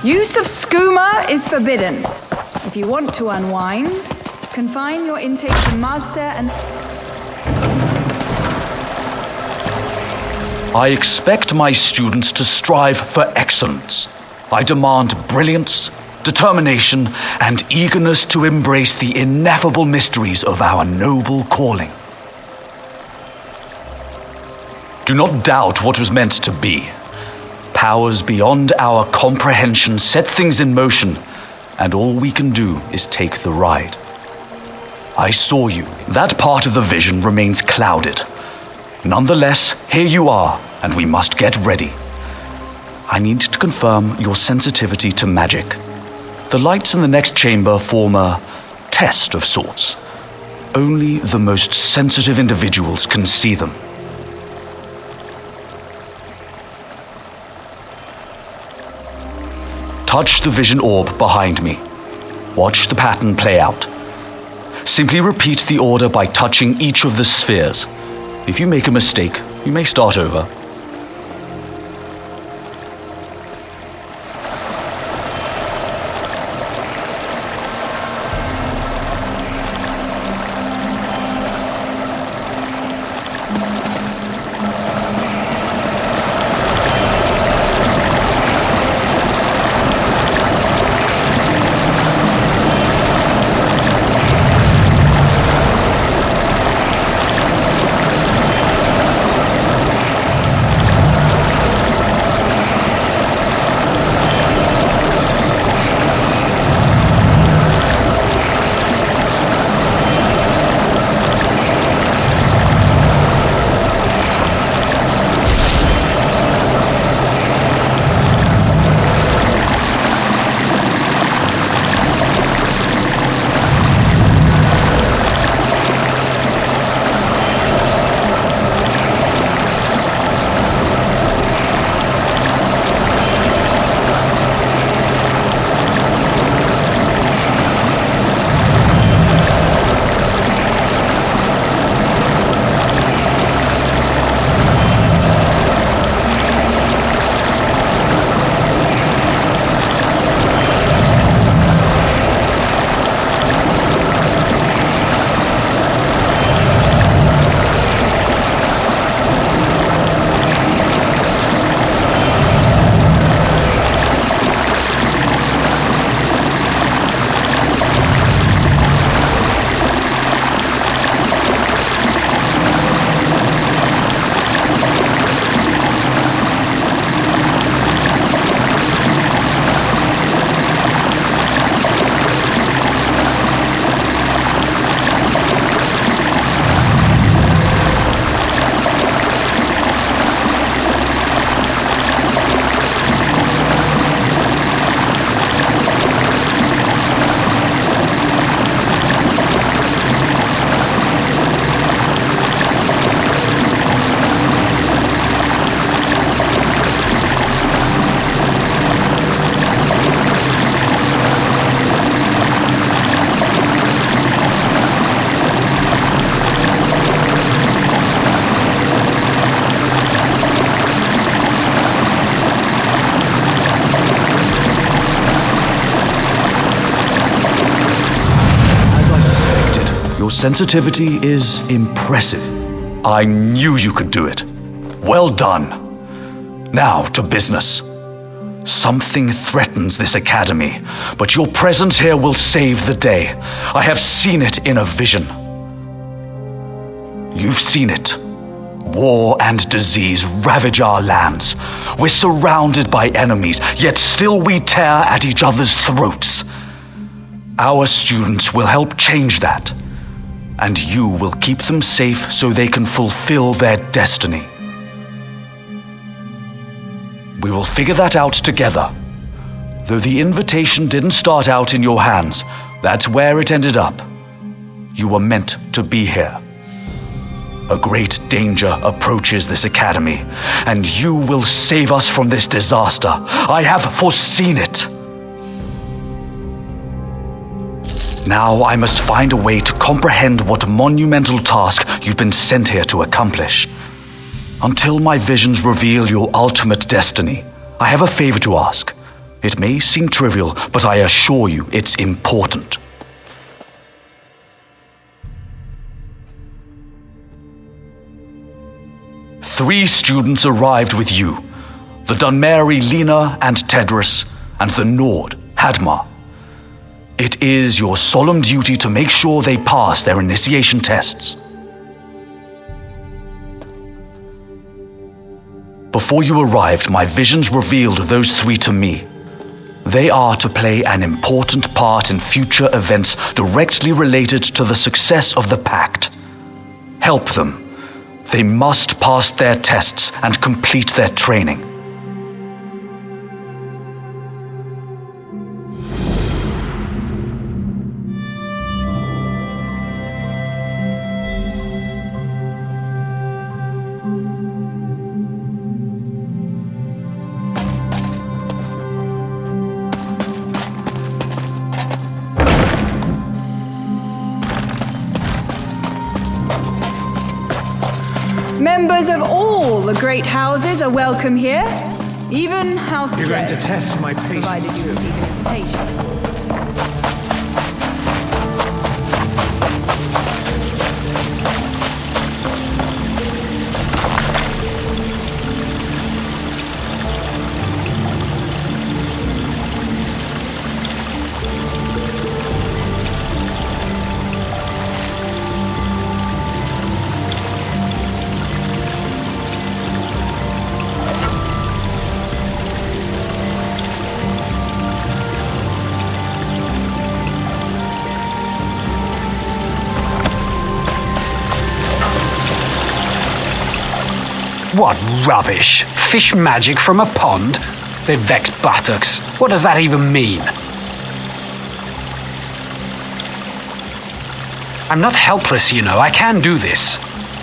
Use of skooma is forbidden. If you want to unwind, confine your intake to Mazda and... I expect my students to strive for excellence. I demand brilliance, determination, and eagerness to embrace the ineffable mysteries of our noble calling. Do not doubt what was meant to be. Powers beyond our comprehension set things in motion, and all we can do is take the ride. I saw you. That part of the vision remains clouded. Nonetheless, here you are, and we must get ready. I need to confirm your sensitivity to magic. The lights in the next chamber form a test of sorts. Only the most sensitive individuals can see them. Touch the vision orb behind me. Watch the pattern play out. Simply repeat the order by touching each of the spheres. If you make a mistake, you may start over. Your sensitivity is impressive. I knew you could do it. Well done. Now to business. Something threatens this academy, but your presence here will save the day. I have seen it in a vision. You've seen it. War and disease ravage our lands. We're surrounded by enemies, yet still we tear at each other's throats. Our students will help change that. And you will keep them safe so they can fulfill their destiny. We will figure that out together. Though the invitation didn't start out in your hands, that's where it ended up. You were meant to be here. A great danger approaches this academy, and you will save us from this disaster. I have foreseen it. Now I must find a way to comprehend what monumental task you've been sent here to accomplish. Until my visions reveal your ultimate destiny, I have a favor to ask. It may seem trivial, but I assure you it's important. Three students arrived with you. The Dunmeri Lena and Tedros, and the Nord, Hadmar. It is your solemn duty to make sure they pass their initiation tests. Before you arrived, my visions revealed those three to me. They are to play an important part in future events directly related to the success of the Pact. Help them. They must pass their tests and complete their training. Members of all the great houses are welcome here, even House You're going Dread, to test my patience provided you too. receive an invitation. What rubbish! Fish magic from a pond? They vex buttocks. What does that even mean? I'm not helpless, you know. I can do this.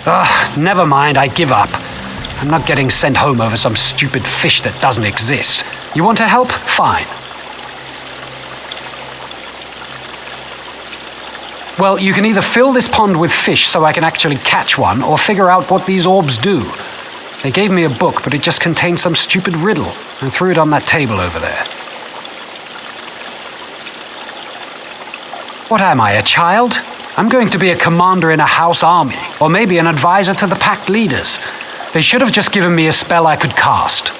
Ugh, never mind, I give up. I'm not getting sent home over some stupid fish that doesn't exist. You want to help? Fine. Well, you can either fill this pond with fish so I can actually catch one, or figure out what these orbs do. They gave me a book, but it just contained some stupid riddle. I threw it on that table over there. What am I, a child? I'm going to be a commander in a house army, or maybe an advisor to the Pact leaders. They should have just given me a spell I could cast.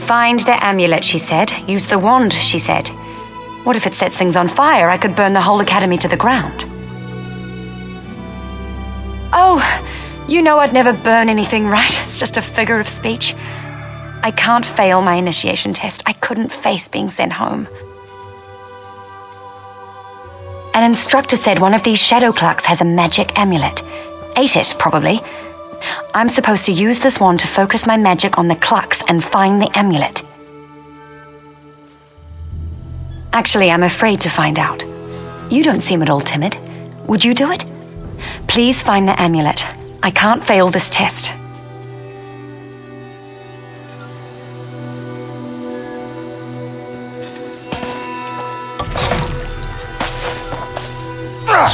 Find the amulet, she said. Use the wand, she said. What if it sets things on fire? I could burn the whole academy to the ground. Oh, you know I'd never burn anything, right? It's just a figure of speech. I can't fail my initiation test. I couldn't face being sent home. An instructor said one of these shadow clerks has a magic amulet. Ate it, probably. I'm supposed to use this wand to focus my magic on the clucks and find the amulet. Actually, I'm afraid to find out. You don't seem at all timid. Would you do it? Please find the amulet. I can't fail this test. All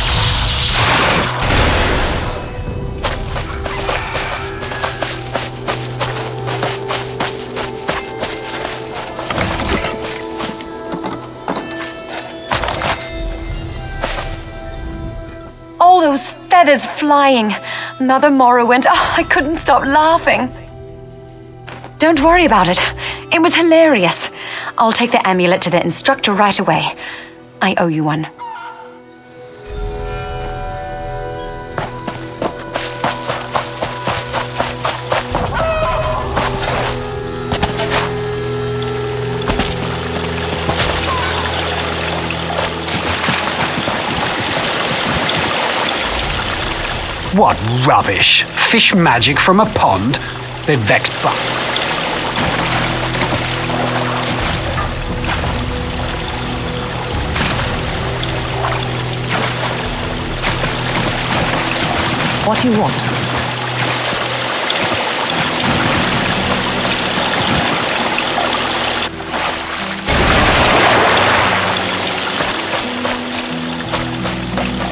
those feathers flying. Another Morrowind. Oh, I couldn't stop laughing. Don't worry about it. It was hilarious. I'll take the amulet to the instructor right away. I owe you one. What rubbish! Fish magic from a pond? They're vexed by... What do you want?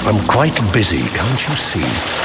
I'm quite busy, can't you see?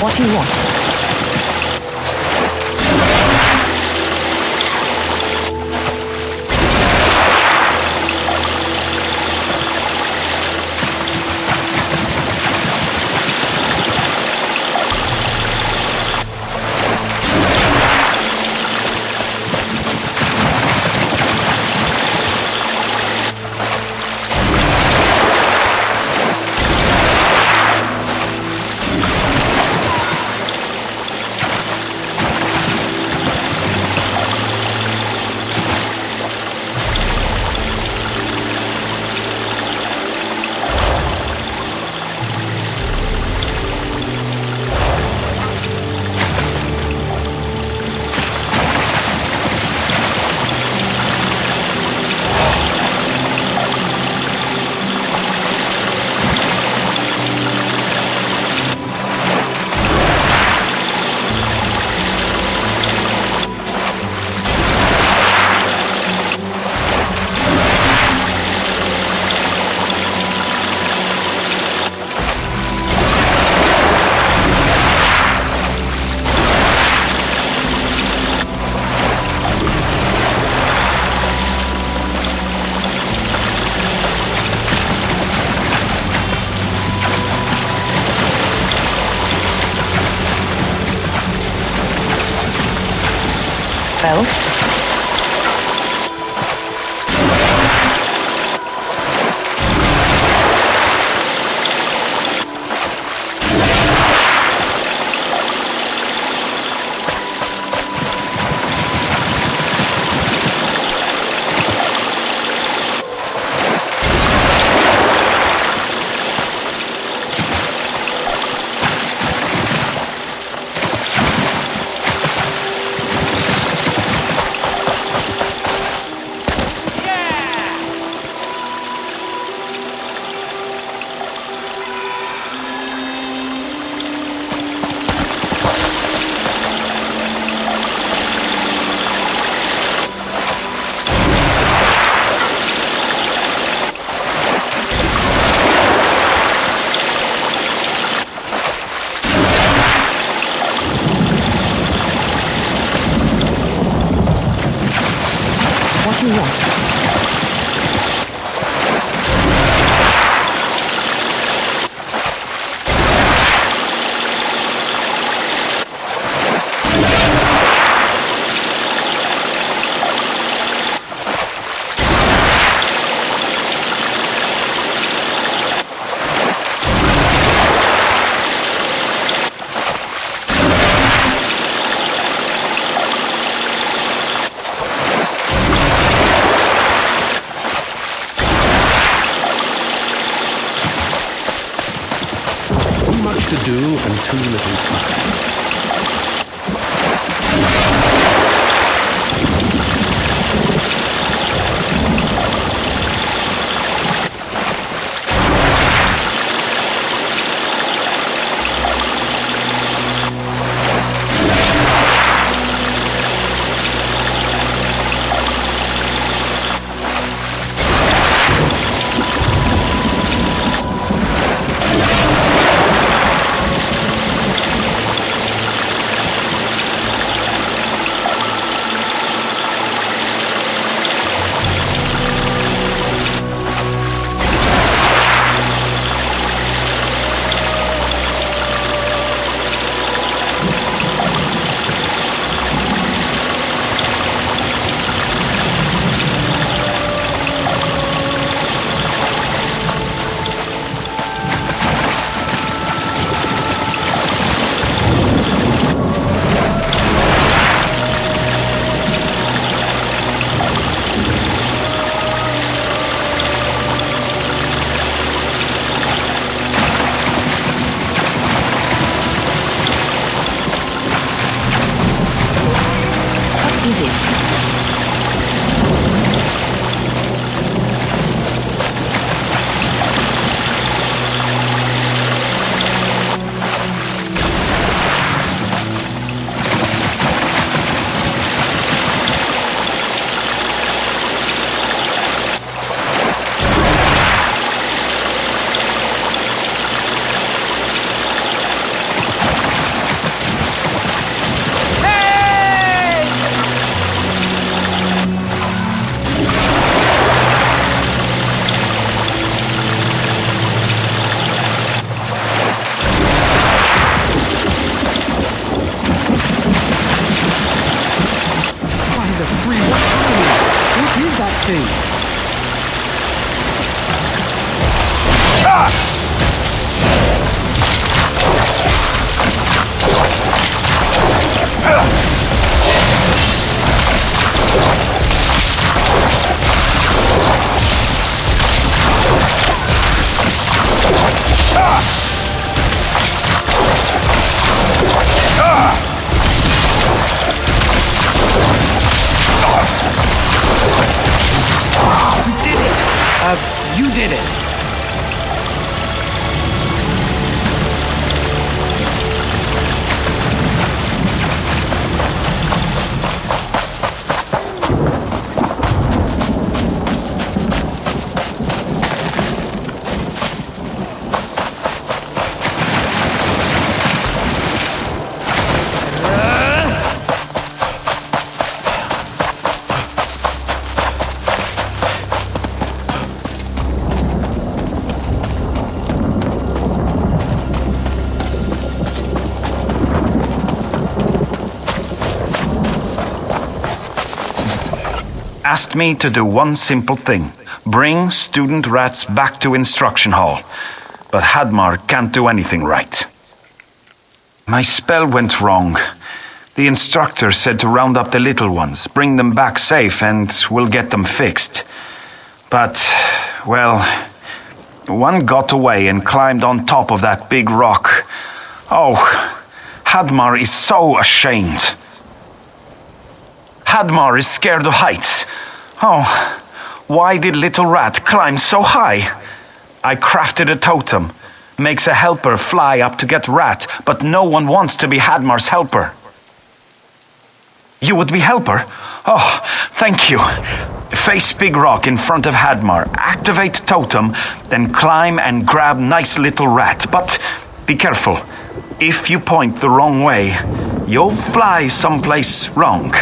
What do you want? Well? much to do and too little time. Is it? What is that thing? You did it! Asked me to do one simple thing. Bring student rats back to instruction hall. But Hadmar can't do anything right. My spell went wrong. The instructor said to round up the little ones, bring them back safe, and we'll get them fixed. But, well, one got away and climbed on top of that big rock. Oh, Hadmar is so ashamed. Hadmar is scared of heights. Oh, why did little rat climb so high? I crafted a totem. Makes a helper fly up to get rat, but no one wants to be Hadmar's helper. You would be helper? Oh, thank you. Face big rock in front of Hadmar, activate totem, then climb and grab nice little rat. But be careful. If you point the wrong way, you'll fly someplace wrong.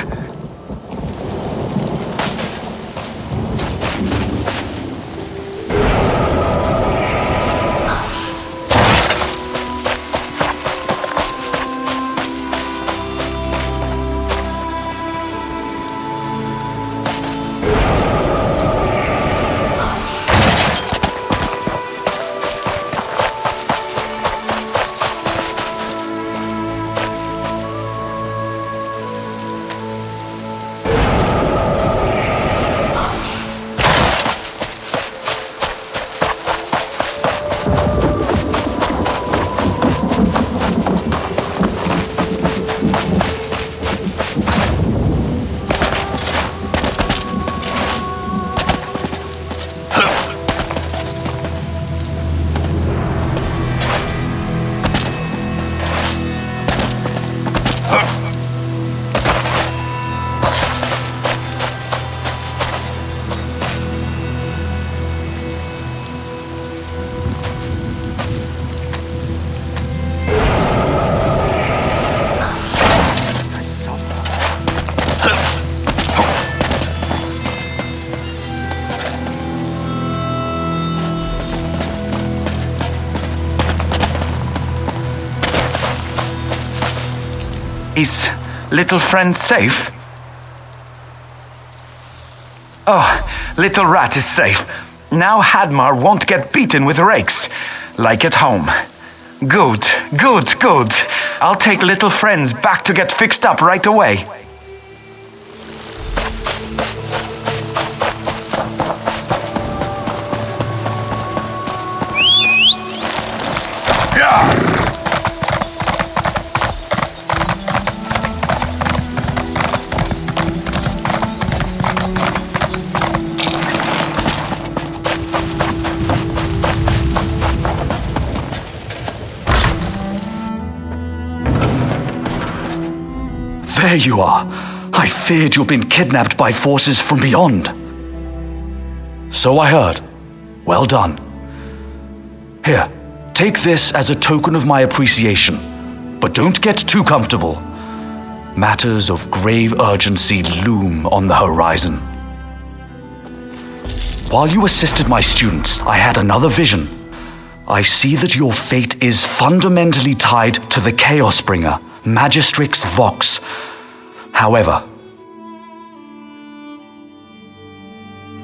Is little friend safe? Oh, little rat is safe. Now Hadmar won't get beaten with rakes, like at home. Good, good, good. I'll take little friends back to get fixed up right away. There you are. I feared you'd been kidnapped by forces from beyond. So I heard. Well done. Here, take this as a token of my appreciation. But don't get too comfortable. Matters of grave urgency loom on the horizon. While you assisted my students, I had another vision. I see that your fate is fundamentally tied to the Chaosbringer, Magistrix Vox. However,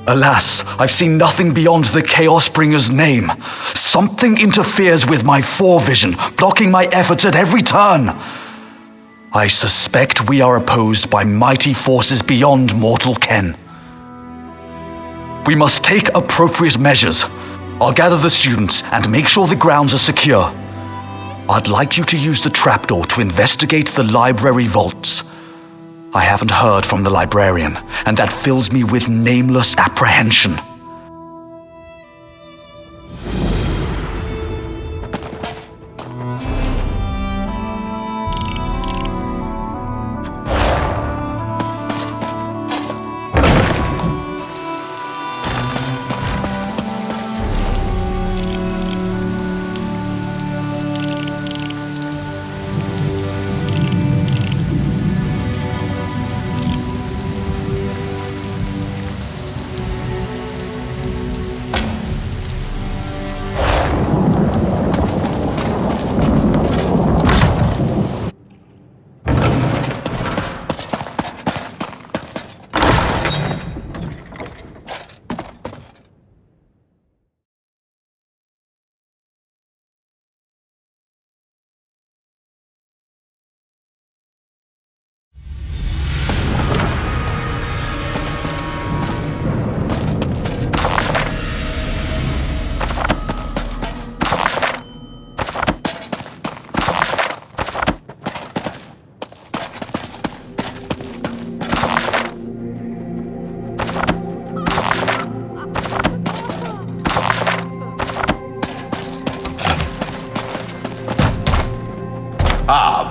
alas, I've seen nothing beyond the Chaosbringer's name. Something interferes with my forevision, blocking my efforts at every turn. I suspect we are opposed by mighty forces beyond mortal ken. We must take appropriate measures. I'll gather the students and make sure the grounds are secure. I'd like you to use the trapdoor to investigate the library vaults. I haven't heard from the librarian, and that fills me with nameless apprehension.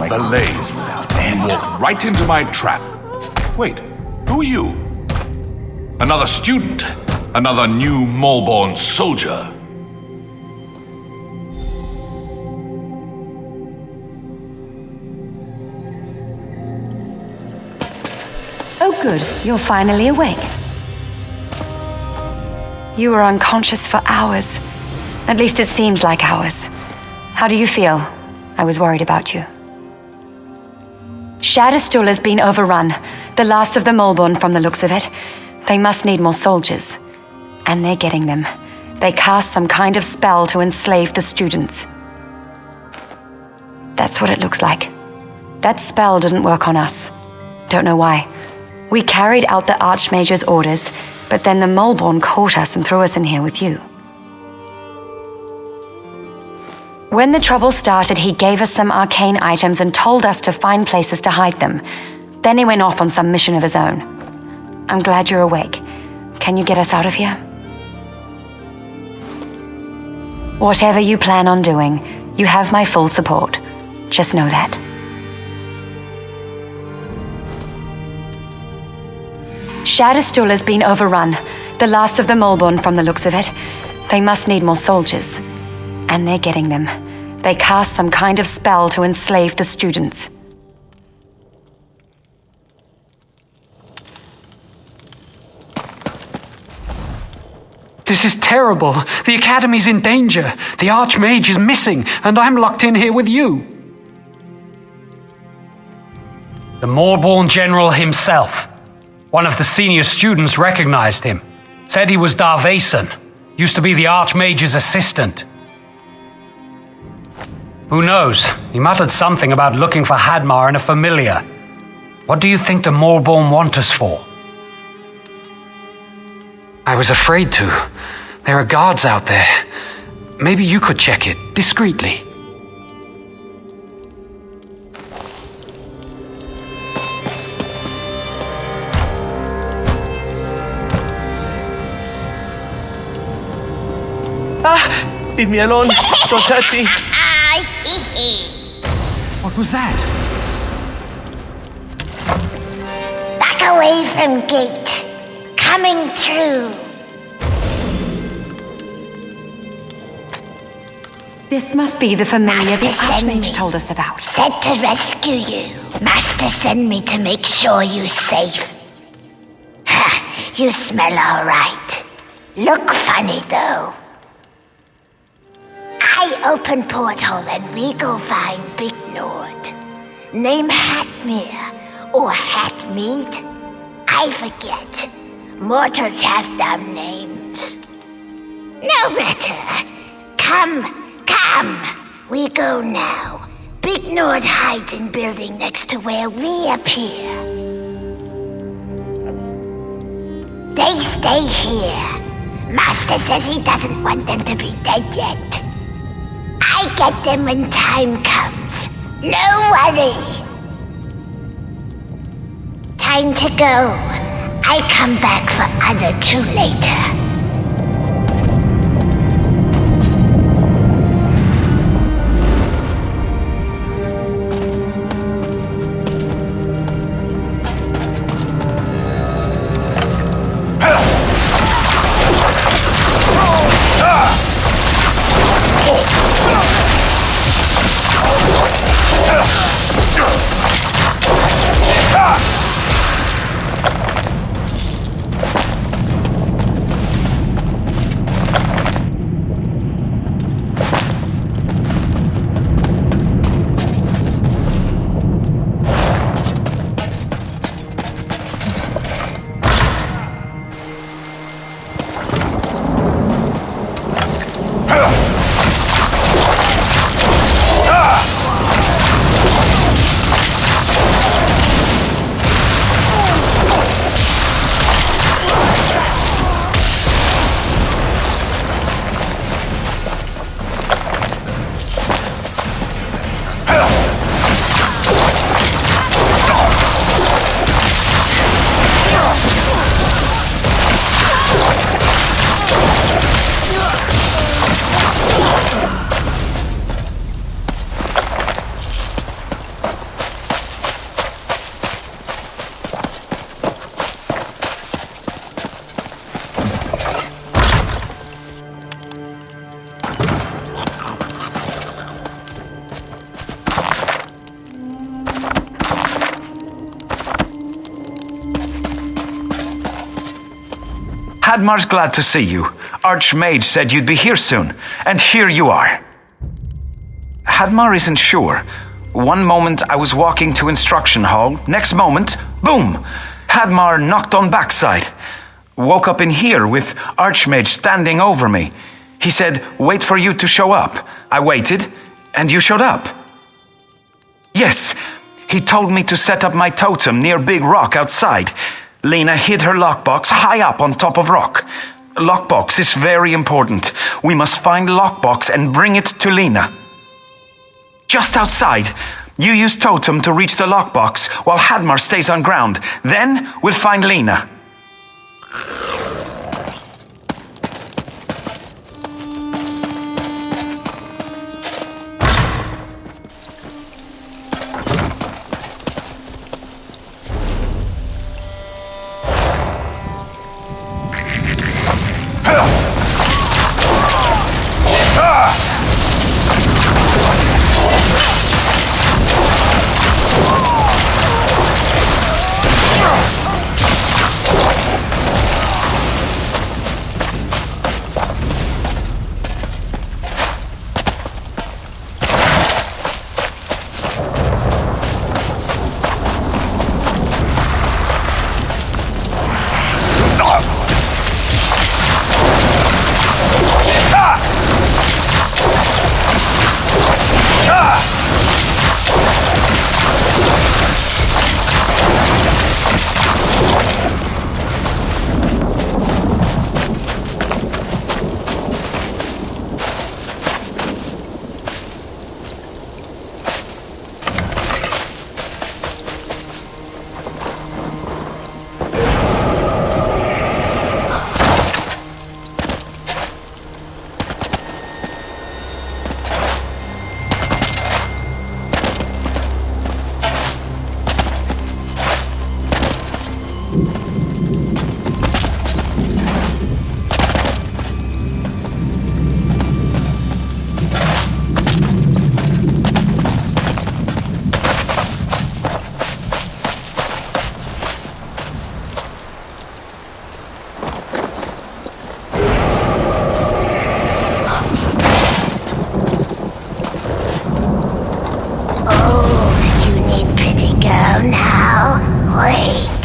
Valet, you walked right into my trap. Wait, who are you? Another student? Another new Malborn soldier? Oh good, you're finally awake. You were unconscious for hours. At least it seemed like hours. How do you feel? I was worried about you. Shadowstool has been overrun. The last of the Malborn from the looks of it. They must need more soldiers. And they're getting them. They cast some kind of spell to enslave the students. That's what it looks like. That spell didn't work on us. Don't know why. We carried out the Archmage's orders, but then the Malborn caught us and threw us in here with you. When the trouble started, he gave us some arcane items and told us to find places to hide them. Then he went off on some mission of his own. I'm glad you're awake. Can you get us out of here? Whatever you plan on doing, you have my full support. Just know that. Shadowstool has been overrun. The last of the Malborn from the looks of it. They must need more soldiers. And they're getting them. They cast some kind of spell to enslave the students. This is terrible. The Academy's in danger. The Archmage is missing, and I'm locked in here with you. The Moorborn general himself. One of the senior students recognized him. Said he was Darvason. Used to be the Archmage's assistant. Who knows? He muttered something about looking for Hadmar and a familiar. What do you think the Moorborn want us for? I was afraid to. There are guards out there. Maybe you could check it, discreetly. Leave me alone. Don't touch me. What was that? Back away from gate. Coming through. This must be the familiar the Master, send Archmage me. told us about. Said to rescue you. Master sent me to make sure you're safe. Ha, you smell all right. Look funny though. I open portal and we go find Big Nord. Name Hatmir or Hatmead? I forget. Mortals have dumb names. No matter. Come. We go now. Big Nord hides in building next to where we appear. They stay here. Master says he doesn't want them to be dead yet. I get them when time comes. No worry. Time to go. I come back for other two later. Hadmar's glad to see you. Archmage said you'd be here soon, and here you are. Hadmar isn't sure. One moment I was walking to instruction hall, next moment, boom! Hadmar knocked on backside. Woke up in here with Archmage standing over me. He said, wait for you to show up. I waited, and you showed up. Yes, he told me to set up my totem near Big Rock outside. Lena hid her lockbox high up on top of rock. Lockbox is very important. We must find lockbox and bring it to Lena. Just outside. You use totem to reach the lockbox while Hadmar stays on ground. Then we'll find Lena.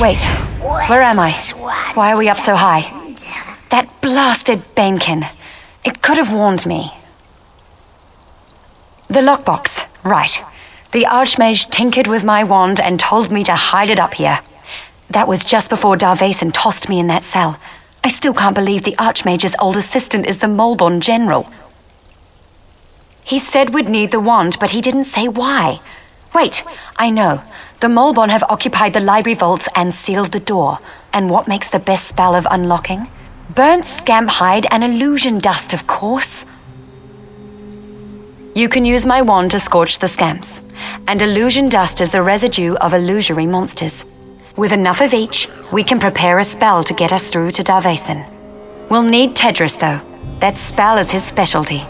Wait, where am I? Why are we up so high? That blasted Bainkin. It could have warned me. The lockbox, right. The Archmage tinkered with my wand and told me to hide it up here. That was just before Darvason tossed me in that cell. I still can't believe the Archmage's old assistant is the Molborn General. He said we'd need the wand, but he didn't say why. Wait, I know. The Molborn have occupied the library vaults and sealed the door. And what makes the best spell of unlocking? Burnt scamp hide and illusion dust, of course. You can use my wand to scorch the scamps. And illusion dust is the residue of illusory monsters. With enough of each, we can prepare a spell to get us through to Darvason. We'll need Tedris, though. That spell is his specialty.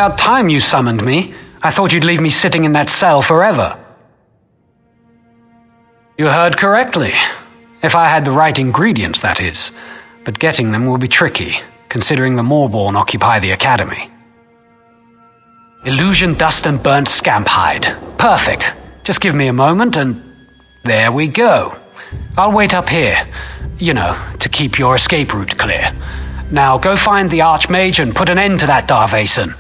about time you summoned me. I thought you'd leave me sitting in that cell forever. You heard correctly. If I had the right ingredients, that is. But getting them will be tricky, considering the Moorborn occupy the academy. Illusion, dust, and burnt scamp hide. Perfect. Just give me a moment and... there we go. I'll wait up here. You know, to keep your escape route clear. Now go find the Archmage and put an end to that Darvason.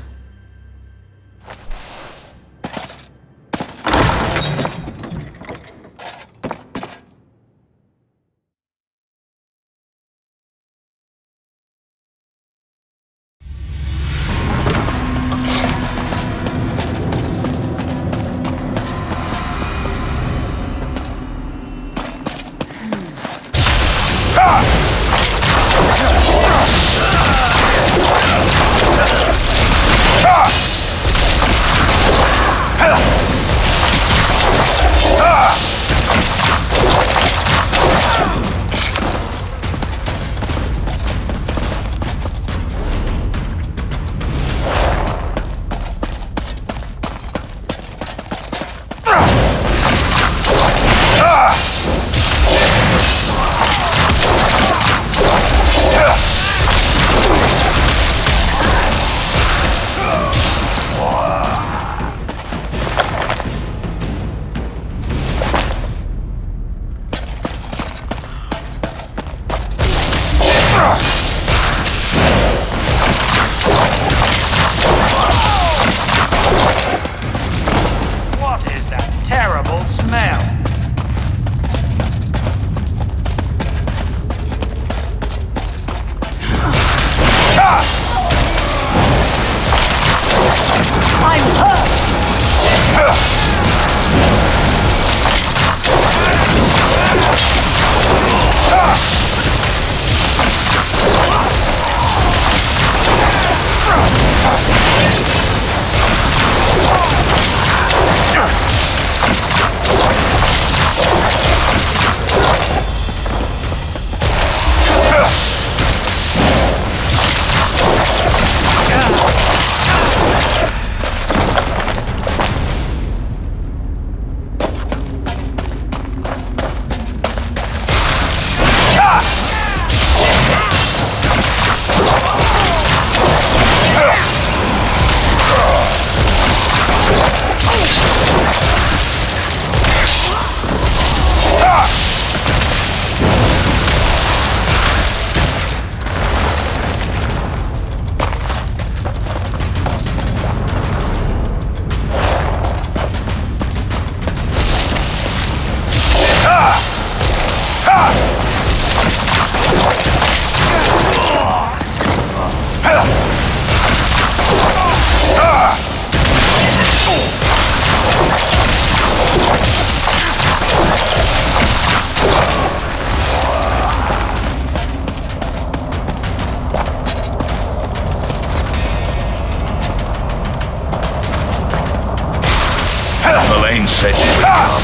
Elaine said you would come.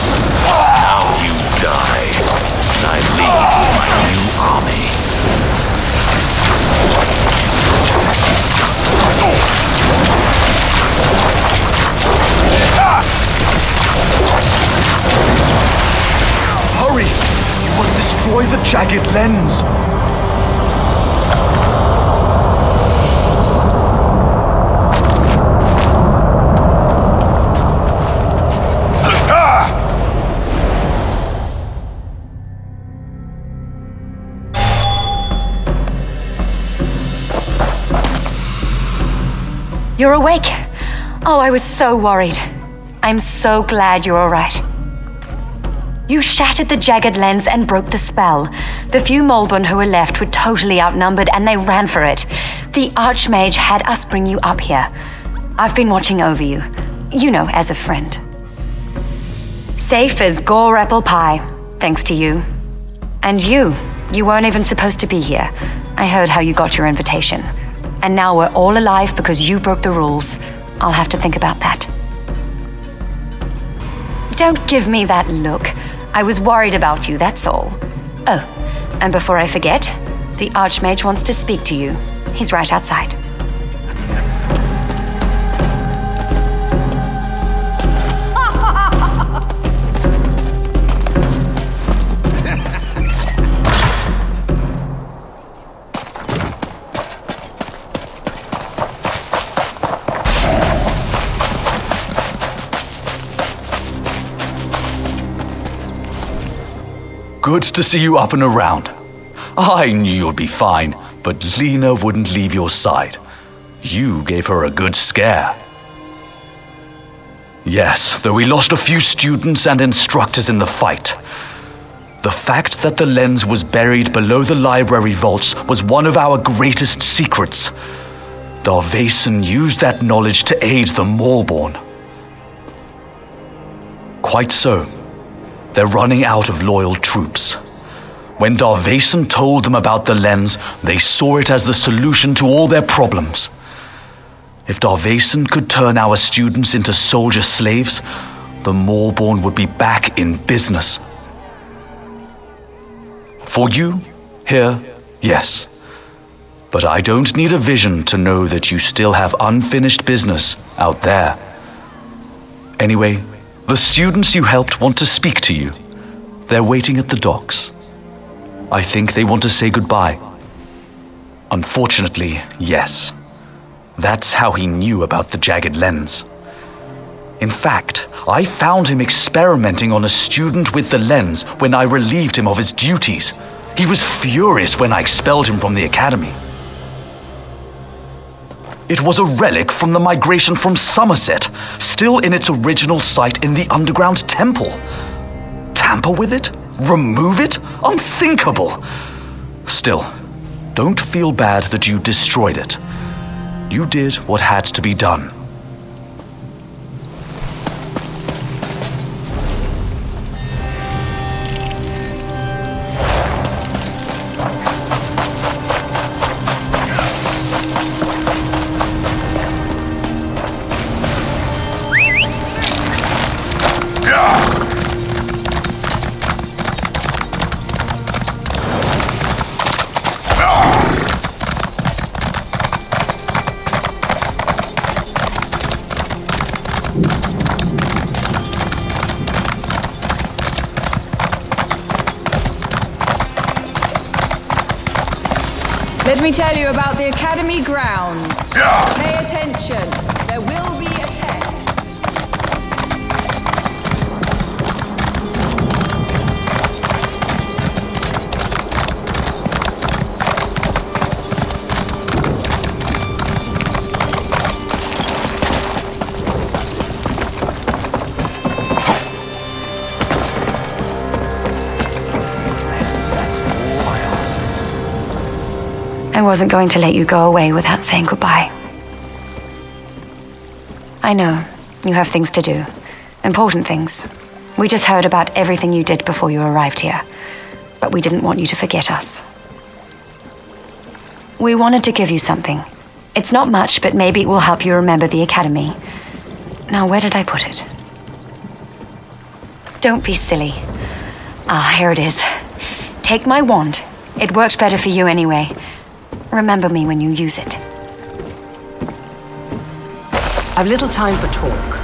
Now you die. And I leave with my new army. Hurry! You must destroy the jagged lens. You're awake? Oh, I was so worried. I'm so glad you're all right. You shattered the jagged lens and broke the spell. The few Molborn who were left were totally outnumbered and they ran for it. The Archmage had us bring you up here. I've been watching over you. You know, as a friend. Safe as gore apple pie, thanks to you. And you weren't even supposed to be here. I heard how you got your invitation. And now we're all alive because you broke the rules. I'll have to think about that. Don't give me that look. I was worried about you, that's all. Oh, and before I forget, the Archmage wants to speak to you. He's right outside. good to see you up and around. I knew you'd be fine, but Lena wouldn't leave your side. You gave her a good scare. Yes, though we lost a few students and instructors in the fight. The fact that the lens was buried below the library vaults was one of our greatest secrets. Darvason used that knowledge to aid the Maulborn. Quite so. They're running out of loyal troops. When Darvason told them about the lens, they saw it as the solution to all their problems. If Darvason could turn our students into soldier slaves, the Maulborn would be back in business. For you, here, yes. But I don't need a vision to know that you still have unfinished business out there. Anyway, the students you helped want to speak to you. They're waiting at the docks. I think they want to say goodbye. Unfortunately, yes. That's how he knew about the jagged lens. In fact, I found him experimenting on a student with the lens when I relieved him of his duties. He was furious when I expelled him from the academy. It was a relic from the migration from Somerset, still in its original site in the underground temple. Tamper with it? Remove it? Unthinkable! Still, don't feel bad that you destroyed it. You did what had to be done. Let me tell you about the Academy grounds. Pay attention. There will be a test. I wasn't going to let you go away without saying goodbye. I know, you have things to do. Important things. We just heard about everything you did before you arrived here. But we didn't want you to forget us. We wanted to give you something. It's not much, but maybe it will help you remember the Academy. Now, where did I put it? Don't be silly. Ah, here it is. Take my wand. It works better for you anyway. Remember me when you use it. I've little time for talk.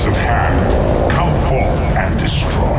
is at hand. Come forth and destroy.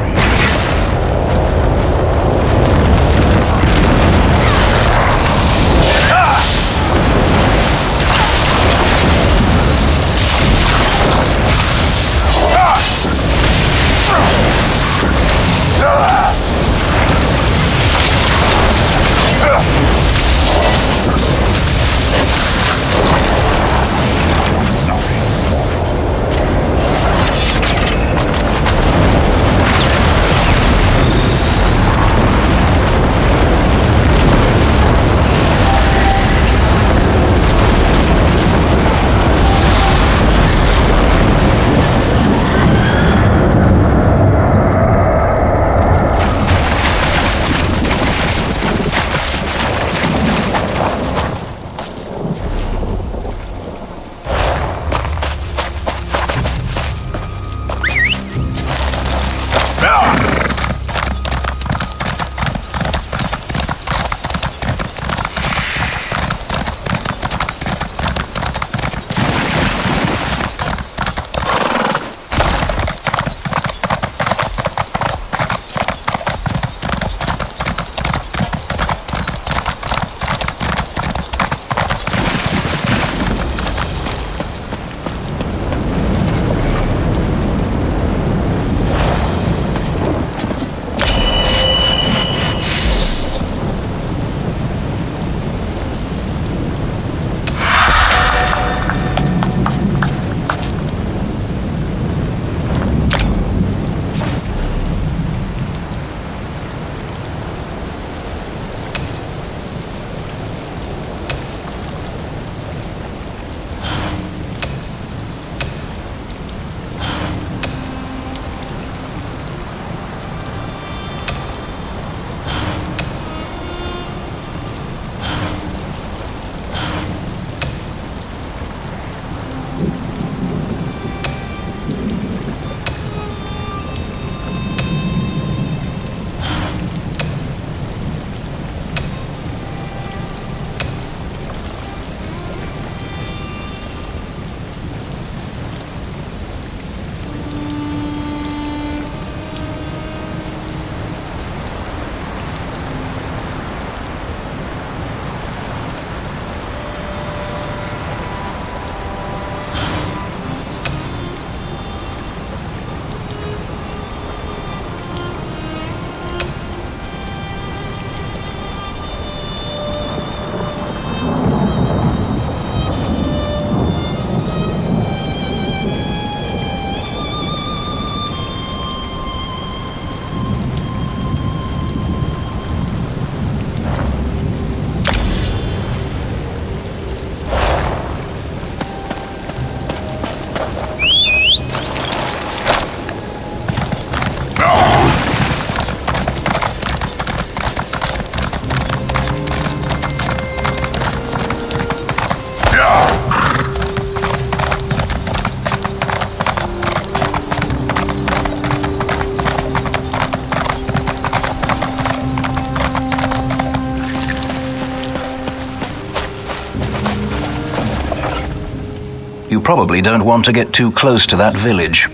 You probably don't want to get too close to that village.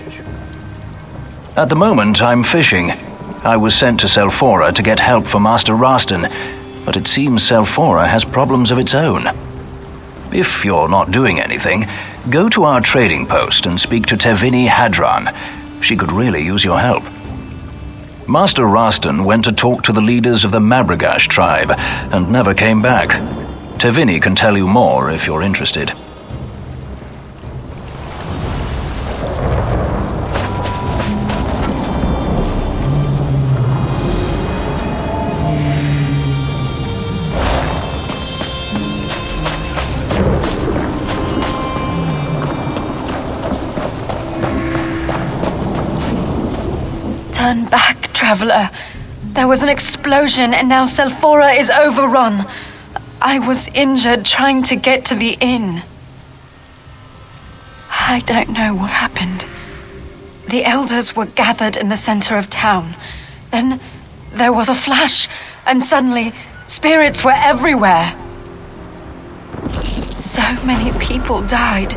At the moment, I'm fishing. I was sent to Selphora to get help for Master Rastan, but it seems Selphora has problems of its own. If you're not doing anything, go to our trading post and speak to Tevini Hadran. She could really use your help. Master Rastan went to talk to the leaders of the Mabragash tribe and never came back. Tevini can tell you more if you're interested. Turn back, traveler. There was an explosion and now Selphora is overrun. I was injured trying to get to the inn. I don't know what happened. The elders were gathered in the center of town. Then there was a flash, and suddenly spirits were everywhere. So many people died.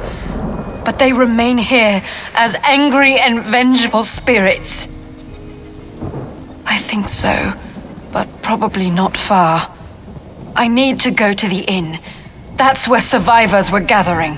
but they remain here as angry and vengeful spirits. I think so, but probably not far. I need to go to the inn. That's where survivors were gathering.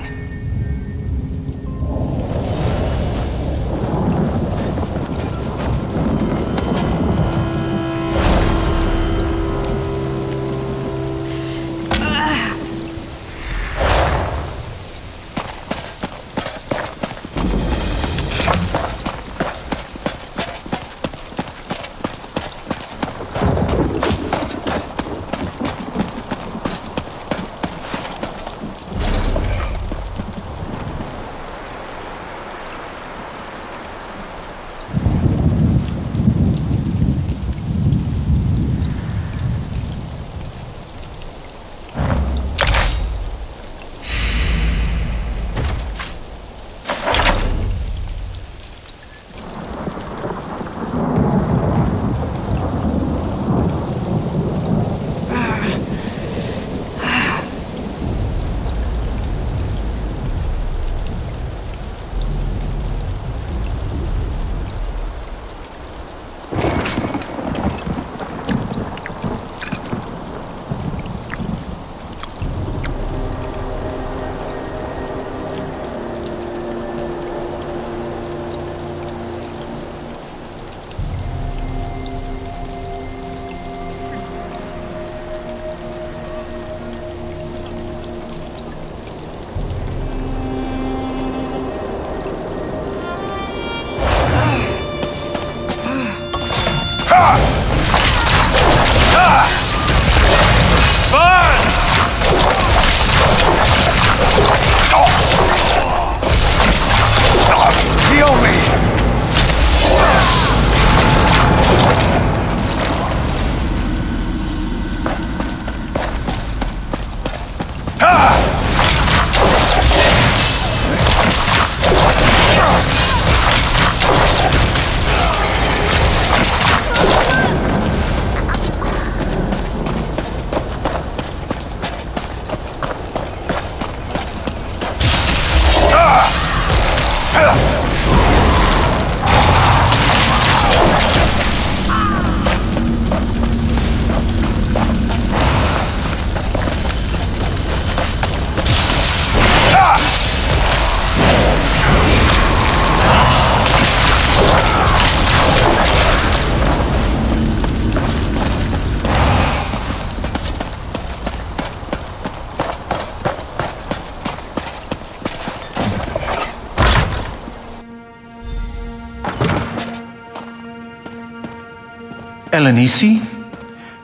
Elenisi?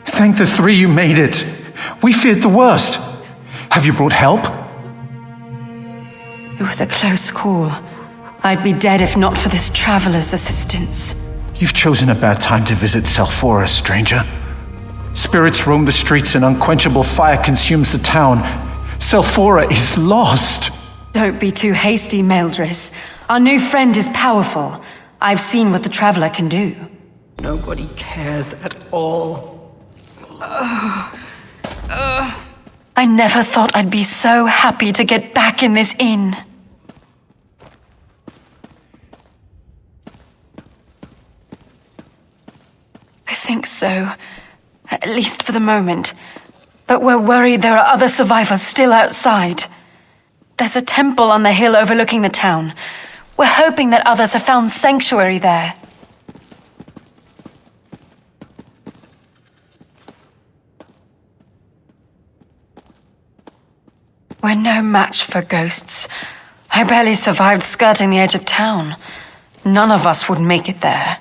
Thank the three you made it. We feared the worst. Have you brought help? It was a close call. I'd be dead if not for this traveler's assistance. You've chosen a bad time to visit Selphora, stranger. Spirits roam the streets and unquenchable fire consumes the town. Selphora is lost. Don't be too hasty, Meldris. Our new friend is powerful. I've seen what the traveler can do. Nobody cares at all. I never thought I'd be so happy to get back in this inn. I think so. At least for the moment. But we're worried there are other survivors still outside. There's a temple on the hill overlooking the town. We're hoping that others have found sanctuary there. We're no match for ghosts. I barely survived skirting the edge of town. None of us would make it there.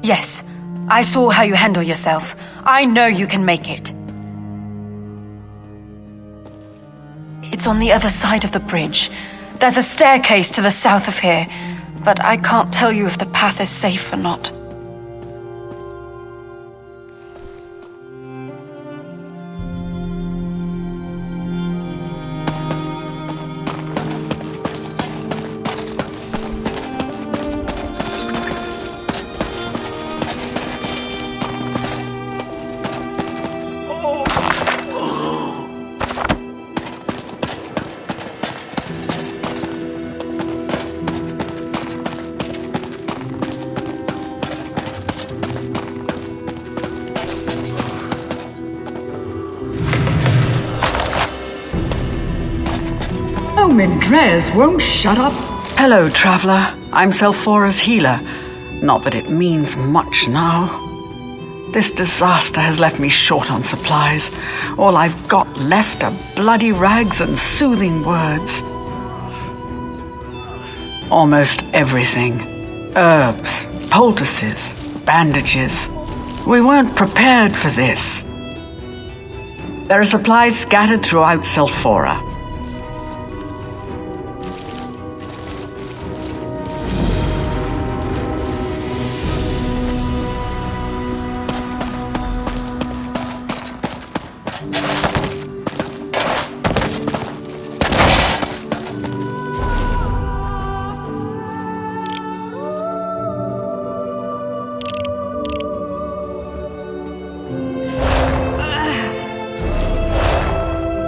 Yes, I saw how you handle yourself. I know you can make it. It's on the other side of the bridge. There's a staircase to the south of here, but I can't tell you if the path is safe or not. Oh, Mendrez won't shut up. Hello, traveler. I'm Selphora's healer. Not that it means much now. This disaster has left me short on supplies. All I've got left are bloody rags and soothing words. Almost everything. Herbs, poultices, bandages. We weren't prepared for this. There are supplies scattered throughout Selphora.